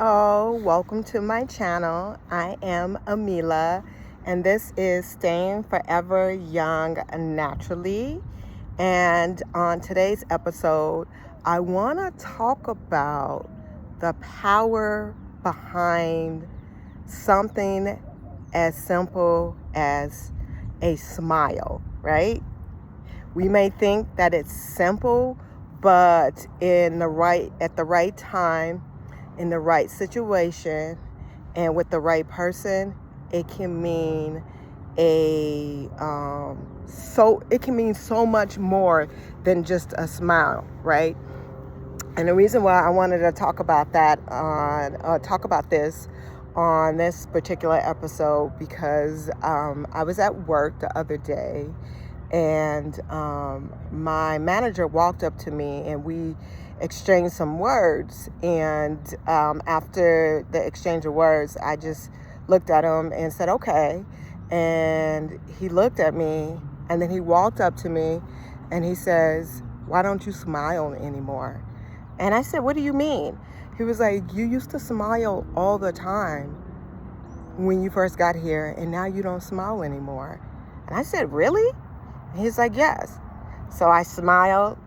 Oh, welcome to my channel. I am Amila, and this is Staying Forever Young Naturally. And on today's episode, I want to talk about the power behind something as simple as a smile, right? We may think that it's simple, but at the right time, in the right situation, and with the right person, it can mean it can mean so much more than just a smile, right? And the reason why I wanted to talk about this on this particular episode, because I was at work the other day, and my manager walked up to me and we exchanged some words. And after the exchange of words, I just looked at him and said, okay. And he looked at me, and then he walked up to me and he says, why don't you smile anymore? And I said, what do you mean? He was like, you used to smile all the time when you first got here, and now you don't smile anymore. And I said, really? And he's like, yes. So I smiled,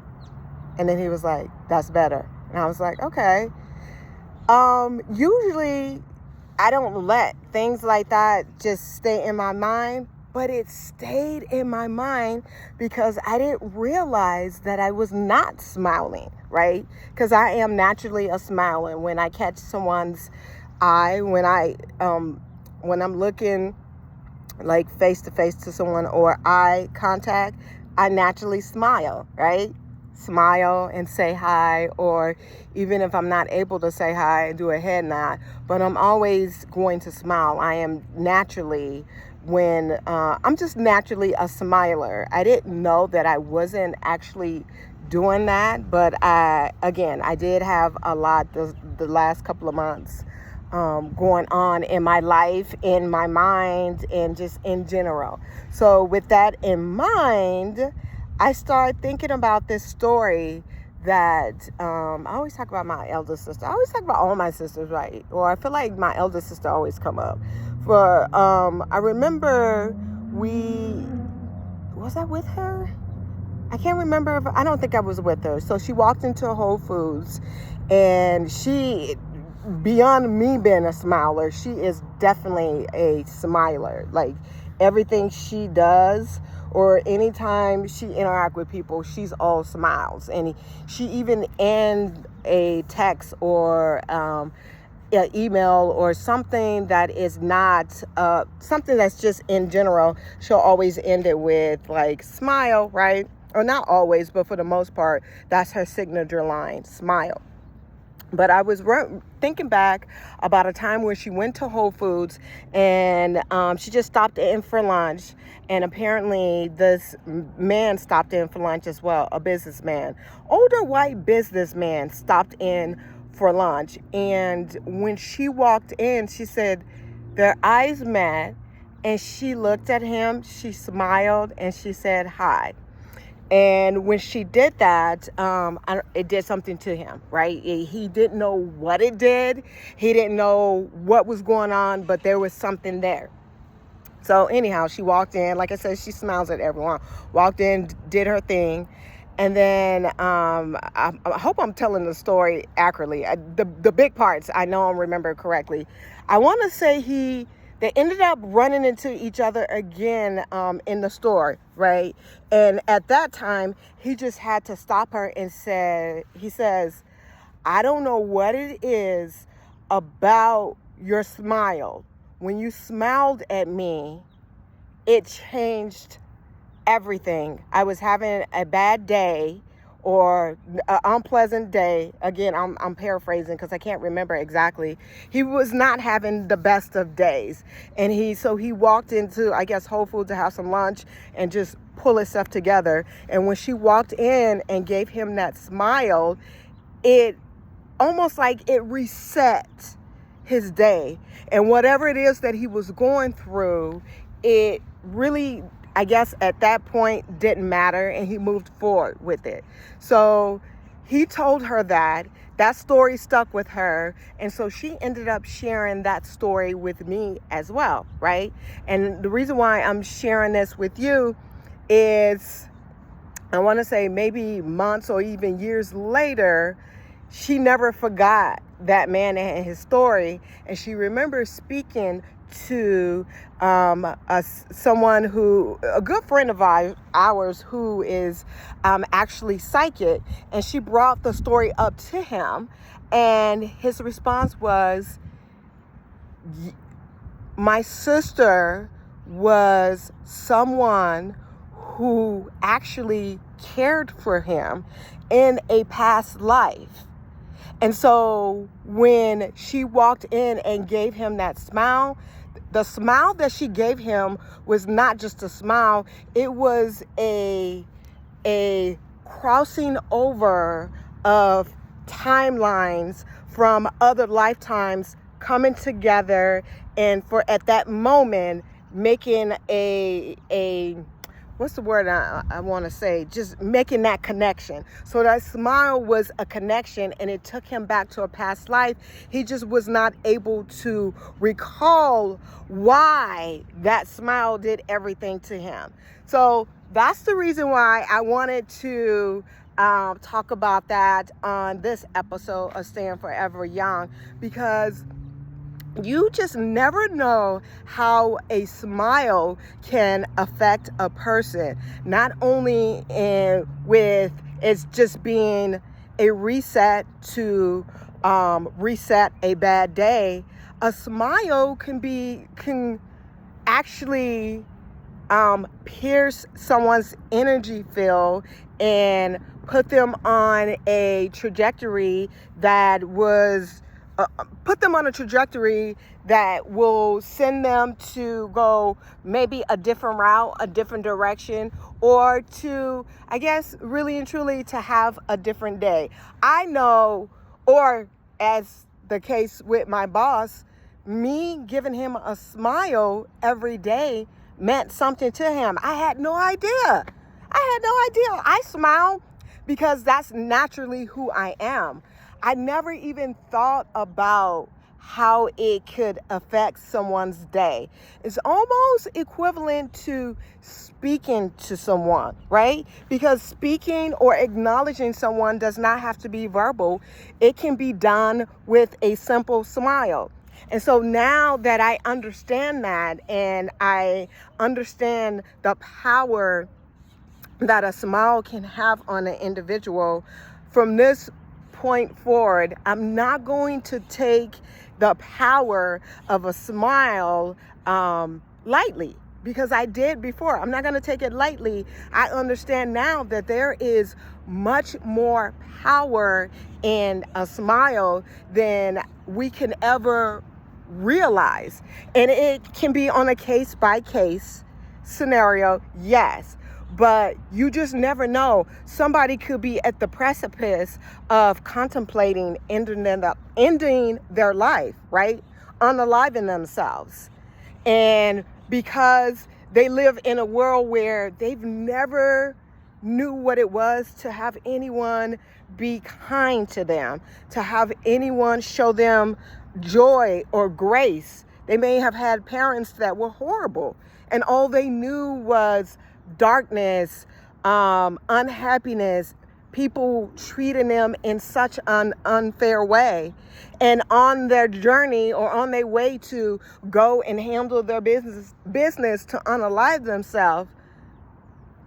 and then he was like, that's better. And I was like, okay. Usually I don't let things like that just stay in my mind, but it stayed in my mind because I didn't realize that I was not smiling, right? Because I am naturally a smiler. When I catch someone's eye, when I'm looking like face to face to someone or eye contact, I naturally smile, right? Smile and say hi, or even if I'm not able to say hi, do a head nod, but I'm always going to smile. I am naturally I'm just naturally a smiler. I didn't know that I wasn't actually doing that, but I did have a lot the last couple of months going on in my life, in my mind, and just in general. So with that in mind, I started thinking about this story that I always talk about my elder sister. I always talk about all my sisters, right? Or I feel like my elder sister always come up. I remember was I with her? I can't remember. I don't think I was with her. So she walked into Whole Foods, and she, beyond me being a smiler, she is definitely a smiler. Like everything she does, or anytime she interact with people, she's all smiles. And she even end a text or an email or something that is not something that's just in general, she'll always end it with like smile, right? Or not always, but for the most part, that's her signature line, smile. But I was thinking back about a time when she went to Whole Foods, and she just stopped in for lunch. And apparently this man stopped in for lunch as well, a businessman. Older white businessman stopped in for lunch. And when she walked in, she said their eyes met, and she looked at him, she smiled, and she said hi. And when she did that, it did something to him, right? He didn't know what it did. He didn't know what was going on, but there was something there. So anyhow, she walked in. Like I said, she smiles at everyone. Walked in, did her thing. And then I hope I'm telling the story accurately. The big parts, I know I remember correctly. I want to say they ended up running into each other again in the store, right? And at that time, he just had to stop her and he says, I don't know what it is about your smile. When you smiled at me, it changed everything. I was having a bad day or an unpleasant day. Again, I'm paraphrasing because I can't remember exactly. He was not having the best of days. And he walked into, I guess, Whole Foods to have some lunch and just pull his stuff together. And when she walked in and gave him that smile, it almost like it reset his day. And whatever it is that he was going through, it really, I guess at that point, didn't matter, and he moved forward with it. So he told her that. That story stuck with her. And so she ended up sharing that story with me as well, right? And the reason why I'm sharing this with you is, I want to say maybe months or even years later, she never forgot that man and his story. And she remembers speaking to someone a good friend of ours who is actually psychic. And she brought the story up to him. And his response was, my sister was someone who actually cared for him in a past life. And so when she walked in and gave him that smile, the smile that she gave him was not just a smile, it was a crossing over of timelines from other lifetimes coming together, and for at that moment making a what's the word I want to say? Just making that connection. So that smile was a connection, and it took him back to a past life. He just was not able to recall why that smile did everything to him. So that's the reason why I wanted to talk about that on this episode of Staying Forever Young, because you just never know how a smile can affect a person. Not only with it's just being a reset to reset a bad day, a smile can actually pierce someone's energy field and put them on a trajectory that will send them to go maybe a different route, a different direction, or to, I guess, really and truly to have a different day. I know, or as the case with my boss, me giving him a smile every day meant something to him. I had no idea. I smile because that's naturally who I am. I never even thought about how it could affect someone's day. It's almost equivalent to speaking to someone, right? Because speaking or acknowledging someone does not have to be verbal. It can be done with a simple smile. And so now that I understand that, and I understand the power that a smile can have on an individual, from this point forward, I'm not going to take the power of a smile lightly, because I did before. I'm not going to take it lightly. I understand now that there is much more power in a smile than we can ever realize. And it can be on a case-by-case scenario, yes. But you just never know. Somebody could be at the precipice of contemplating ending their life, right? Unaliving themselves. And because they live in a world where they've never knew what it was to have anyone be kind to them, to have anyone show them joy or grace. They may have had parents that were horrible, and all they knew was darkness, unhappiness, people treating them in such an unfair way. And on their journey or on their way to go and handle their business to unalive themselves,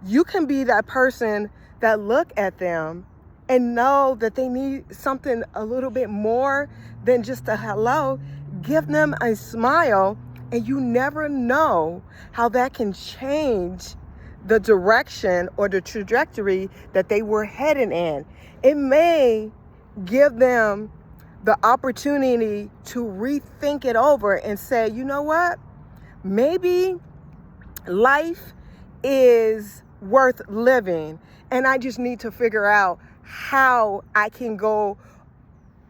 you can be that person that look at them and know that they need something a little bit more than just a hello. Give them a smile, and you never know how that can change the direction or the trajectory that they were heading in. It may give them the opportunity to rethink it over and say, you know what? Maybe life is worth living, and I just need to figure out how I can go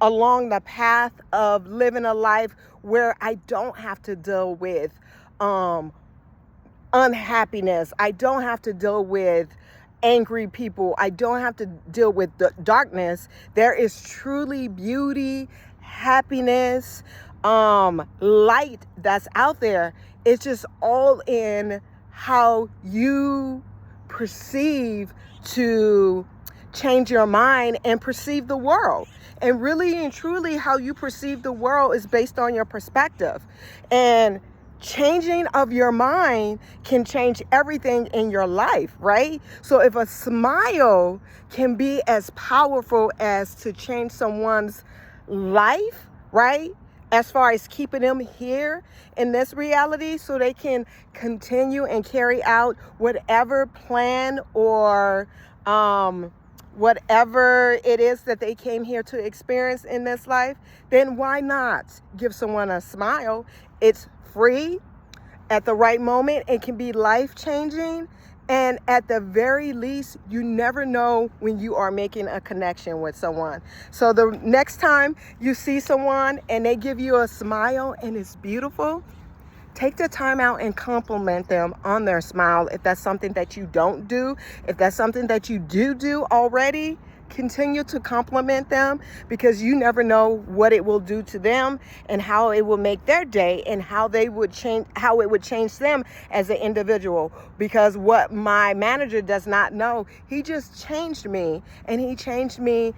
along the path of living a life where I don't have to deal with unhappiness. I don't have to deal with angry people. I don't have to deal with the darkness. There is truly beauty, happiness, light that's out there. It's just all in how you perceive to change your mind and perceive the world. And really and truly, how you perceive the world is based on your perspective. And changing of your mind can change everything in your life, right? So if a smile can be as powerful as to change someone's life, right? As far as keeping them here in this reality so they can continue and carry out whatever plan or whatever it is that they came here to experience in this life, then why not give someone a smile? It's free at the right moment. It can be life-changing. And at the very least, you never know when you are making a connection with someone. So the next time you see someone and they give you a smile and it's beautiful, take the time out and compliment them on their smile. If that's something that you don't do, if that's something that you do already, continue to compliment them, because you never know what it will do to them and how it will make their day and how it would change them as an individual. Because what my manager does not know, he just changed me, and he changed me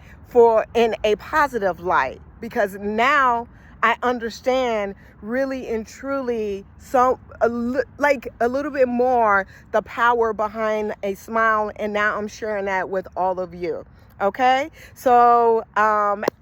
in a positive light, because now I understand really and truly a little bit more the power behind a smile, and now I'm sharing that with all of you. Okay, so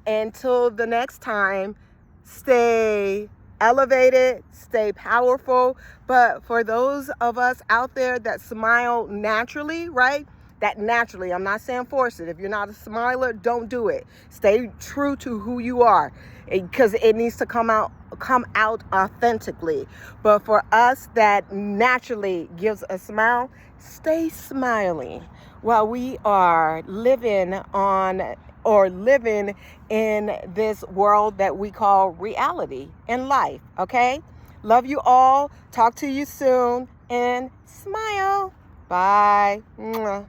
until the next time, stay elevated, stay powerful. But for those of us out there that smile naturally, right? That naturally, I'm not saying force it. If you're not a smiler, don't do it. Stay true to who you are, because it needs to come out authentically. But for us that naturally gives a smile, stay smiling while we are living in this world that we call reality and life. Okay? Love you all. Talk to you soon, and smile. Bye. Mwah.